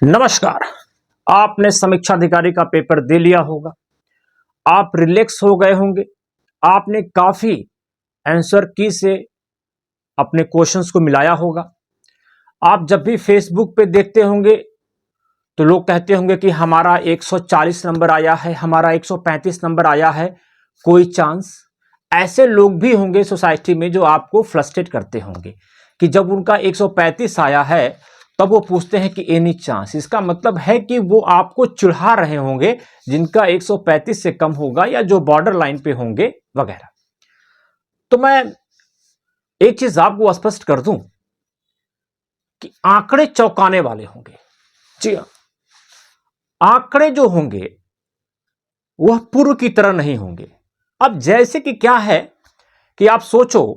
नमस्कार। आपने समीक्षा अधिकारी का पेपर दे लिया होगा। आप रिलैक्स हो गए होंगे। आपने काफी आंसर की से अपने क्वेश्चंस को मिलाया होगा। आप जब भी फेसबुक पे देखते होंगे तो लोग कहते होंगे कि हमारा 140 नंबर आया है, हमारा 135 नंबर आया है, कोई चांस। ऐसे लोग भी होंगे सोसाइटी में जो आपको फ्रस्ट्रेट करते होंगे कि जब उनका 135 आया है तब वो पूछते हैं कि एनी चांस। इसका मतलब है कि वो आपको चिढ़ा रहे होंगे जिनका 135 से कम होगा या जो बॉर्डर लाइन पे होंगे वगैरह। तो मैं एक चीज आपको स्पष्ट कर दूं कि आंकड़े चौंकाने वाले होंगे। जी हाँ, आंकड़े जो होंगे वह पूर्व की तरह नहीं होंगे। अब जैसे कि क्या है कि आप सोचो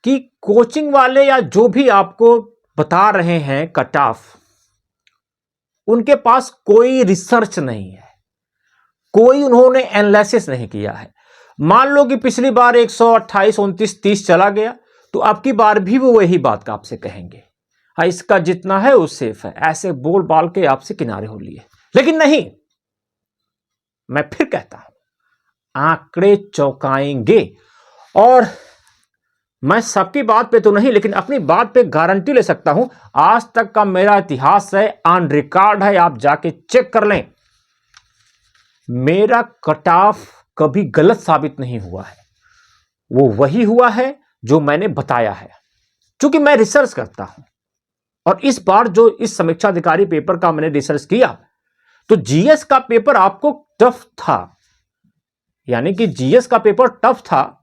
कि कोचिंग वाले या जो भी आपको बता रहे हैं कट ऑफ, उनके पास कोई रिसर्च नहीं है, कोई उन्होंने एनालिसिस नहीं किया है। मान लो कि पिछली बार 128, 29, 30 चला गया तो अब की बार भी वो वही बात का आपसे कहेंगे, हाँ इसका जितना है वो सेफ है। ऐसे बोल बाल के आपसे किनारे हो लिए। लेकिन नहीं, मैं फिर कहता हूं आंकड़े चौंकाएंगे। और मैं सबकी बात पे तो नहीं लेकिन अपनी बात पे गारंटी ले सकता हूं। आज तक का मेरा इतिहास है, ऑन रिकॉर्ड है, आप जाके चेक कर लें। मेरा कट ऑफ कभी गलत साबित नहीं हुआ है। वो वही हुआ है जो मैंने बताया है, क्योंकि मैं रिसर्च करता हूं। और इस बार जो इस समीक्षा अधिकारी पेपर का मैंने रिसर्च किया तो जीएस का पेपर आपको टफ था, यानी कि जीएस का पेपर टफ था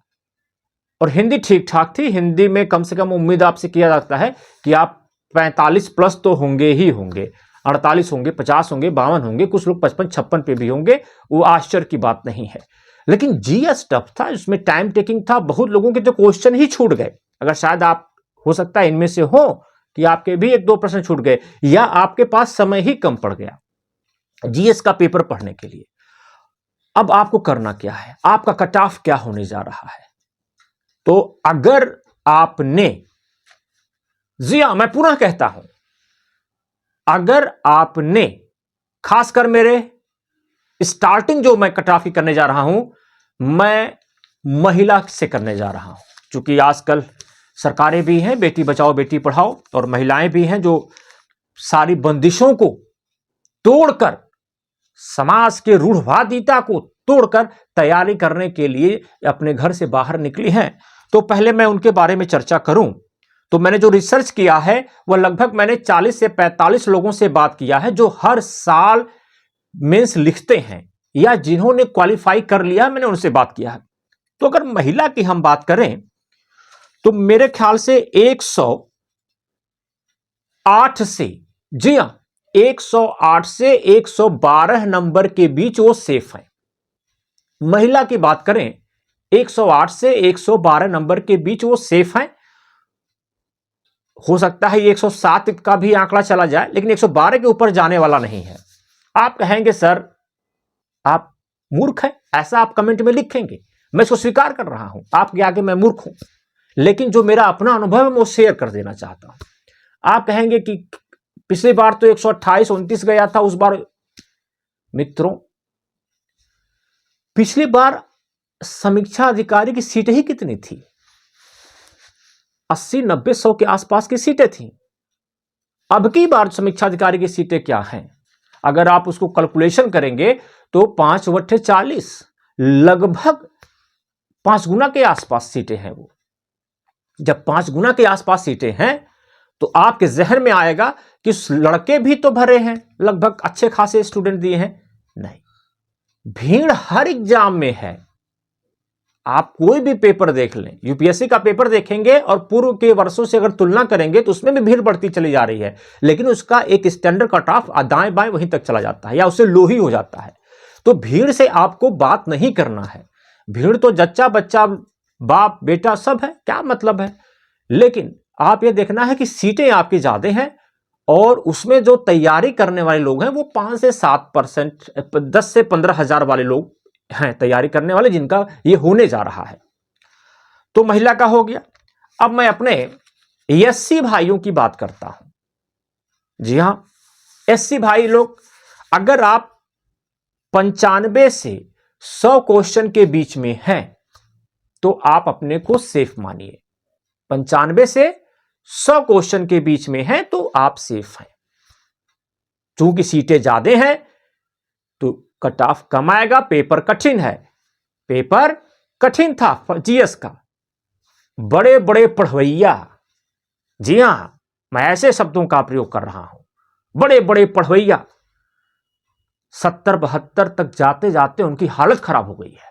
और हिंदी ठीक ठाक थी। हिंदी में कम से कम उम्मीद आपसे किया जाता है कि आप 45 प्लस तो होंगे ही होंगे, 48 होंगे, 50 होंगे, 52 होंगे, कुछ लोग 55 56 पे भी होंगे, वो आश्चर्य की बात नहीं है। लेकिन जीएस टफ था, इसमें टाइम टेकिंग था, बहुत लोगों के तो क्वेश्चन ही छूट गए। अगर शायद आप हो सकता है इनमें से हो कि आपके भी 1-2 प्रश्न छूट गए या आपके पास समय ही कम पड़ गया जीएस का पेपर पढ़ने के लिए। अब आपको करना क्या है, आपका कट ऑफ क्या होने जा रहा है। तो अगर आपने, जी हां मैं पुनः कहता हूं, अगर आपने खासकर मेरे स्टार्टिंग जो मैं कट ऑफ की करने जा रहा हूं, मैं महिला से करने जा रहा हूं, क्योंकि आजकल सरकारें भी हैं बेटी बचाओ बेटी पढ़ाओ और महिलाएं भी हैं जो सारी बंदिशों को तोड़कर, समाज के रूढ़वादिता को तोड़कर तैयारी करने के लिए अपने घर से बाहर निकली हैं। तो पहले मैं उनके बारे में चर्चा करूं तो मैंने जो रिसर्च किया है वह लगभग मैंने 40 से 45 लोगों से बात किया है जो हर साल मेंस लिखते हैं या जिन्होंने क्वालिफाई कर लिया, मैंने उनसे बात किया है। तो अगर महिला की हम बात करें तो मेरे ख्याल से 108 से, जी हां 108 से 112 नंबर के बीच वो सेफ है। महिला की बात करें 108 से 112 नंबर के बीच वो सेफ है। हो सकता है 107 का भी आंकड़ा चला जाए लेकिन 112 के ऊपर जाने वाला नहीं है। आप कहेंगे सर आप मूर्ख हैं, ऐसा आप कमेंट में लिखेंगे, मैं इसको स्वीकार कर रहा हूं, आपके आगे मैं मूर्ख हूं, लेकिन जो मेरा अपना अनुभव है मैं वो शेयर कर देना चाहता हूं। आप कहेंगे कि पिछली बार तो 128 29 गया था उस बार। मित्रों, पिछली बार समीक्षा अधिकारी की सीटें ही कितनी थी, 80 90 100 के आसपास की सीटें थी। अब की बार समीक्षा अधिकारी की सीटें क्या हैं, अगर आप उसको कैलकुलेशन करेंगे तो 5/40 लगभग 5 गुना के आसपास सीटें हैं। वो जब 5 गुना के आसपास सीटें हैं तो आपके जहन में आएगा कि लड़के भी तो भरे हैं, लगभग अच्छे खासे स्टूडेंट दिए हैं। नहीं, भीड़ हर एग्जाम में है। आप कोई भी पेपर देख लें, यूपीएससी का पेपर देखेंगे और पूर्व के वर्षों से अगर तुलना करेंगे तो उसमें भी भीड़ बढ़ती चली जा रही है, लेकिन उसका एक स्टैंडर्ड कट ऑफ दाएं बाएं वहीं तक चला जाता है या उससे लो ही हो जाता है। तो भीड़ से आपको बात नहीं करना है। भीड़ तो जच्चा बच्चा बाप बेटा सब है, क्या मतलब है। लेकिन आप ये देखना है कि सीटें आपकी ज्यादा हैं और उसमें जो तैयारी करने वाले लोग हैं वो 5 से 7%, 10 से 15 हजार वाले लोग हैं तैयारी करने वाले, जिनका ये होने जा रहा है। तो महिला का हो गया। अब मैं अपने एससी भाइयों की बात करता हूं। जी हां, एससी भाई लोग, अगर आप 95 से 100 क्वेश्चन के बीच में हैं तो आप अपने को सेफ मानिए। 95 से 100 क्वेश्चन के बीच में हैं तो आप सेफ हैं। चूंकि सीटें ज्यादा हैं तो कट ऑफ कम आएगा। पेपर कठिन है, पेपर कठिन था जीएस का। बड़े बड़े पढ़वैया, जी हां, मैं ऐसे शब्दों का प्रयोग कर रहा हूं, बड़े बड़े पढ़वैया 70-72 तक जाते जाते उनकी हालत खराब हो गई है।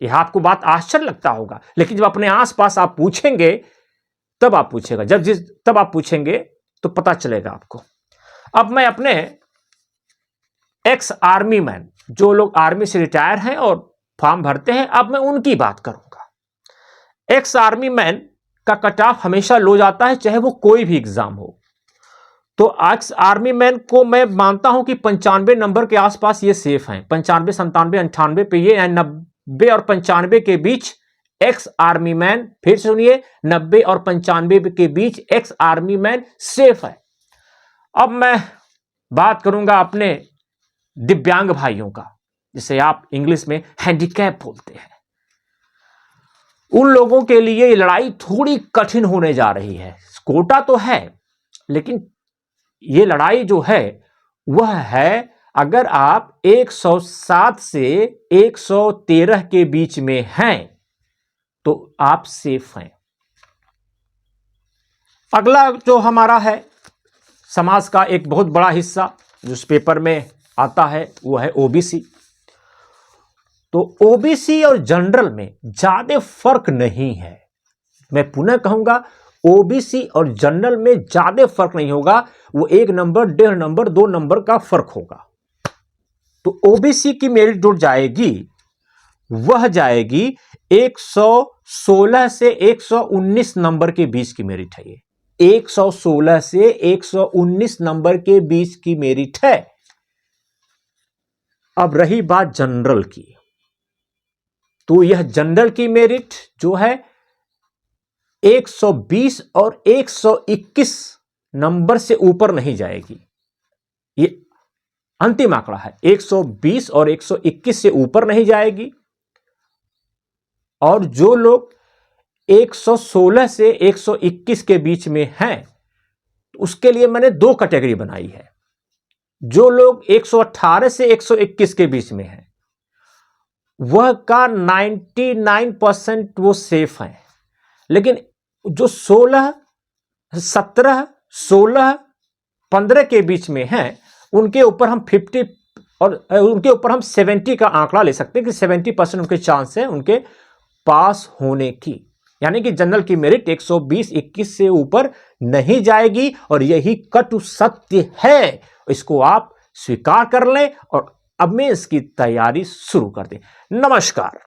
यह आपको बात आश्चर्य लगता होगा, लेकिन जब अपने आसपास आप पूछेंगे तब आप पूछेगा, तब आप पूछेंगे तो पता चलेगा आपको। अब मैं अपने एक्स आर्मी मैन, जो लोग आर्मी से रिटायर हैं और फॉर्म भरते हैं, अब मैं उनकी बात करूंगा। एक्स आर्मी मैन का कट ऑफ हमेशा लो जाता है, चाहे वो कोई भी एग्जाम हो। तो एक्स आर्मी मैन को मैं मानता हूं कि 95 नंबर के आसपास ये सेफ हैं। 95, 97, 98 पे ये, 90 और 95 के बीच एक्स आर्मी मैन, फिर सुनिए, 90 और 95 के बीच एक्स आर्मी मैन सेफ है। अब मैं बात करूंगा अपने दिव्यांग भाइयों का, जिसे आप इंग्लिश में हैंडीकैप बोलते हैं। उन लोगों के लिए ये लड़ाई थोड़ी कठिन होने जा रही है। कोटा तो है, लेकिन ये लड़ाई जो है वह है, अगर आप 107 से 113 के बीच में हैं तो आप सेफ हैं। अगला जो हमारा है, समाज का एक बहुत बड़ा हिस्सा जो इस पेपर में आता है, वो है ओबीसी। तो ओबीसी और जनरल में ज्यादा फर्क नहीं है। मैं पुनः कहूंगा, ओबीसी और जनरल में ज्यादा फर्क नहीं होगा। वो 1 नंबर, 1.5 नंबर, 2 नंबर का फर्क होगा। तो ओबीसी की मेरिट जो जाएगी वह जाएगी 116 से 119 नंबर के बीच की मेरिट है। ये 116 से 119 नंबर के बीच की मेरिट है। अब रही बात जनरल की, तो यह जनरल की मेरिट जो है 120 और 121 नंबर से ऊपर नहीं जाएगी। ये अंतिम आंकड़ा है, 120 और 121 से ऊपर नहीं जाएगी। और जो लोग 116 से 121 के बीच में हैं, उसके लिए मैंने 2 कैटेगरी बनाई है। जो लोग 118 से 121 के बीच में हैं, वह का 99% वो सेफ हैं। लेकिन जो 16, 17, 16, 15 के बीच में हैं, उनके ऊपर हम 50 और उनके ऊपर हम 70 का आंकड़ा ले सकते हैं कि 70% उनके चांस है उनके पास होने की। यानी कि जनरल की मेरिट 120-21 से ऊपर नहीं जाएगी, और यही कटु सत्य है। इसको आप स्वीकार कर लें और अब में इसकी तैयारी शुरू कर दें। नमस्कार।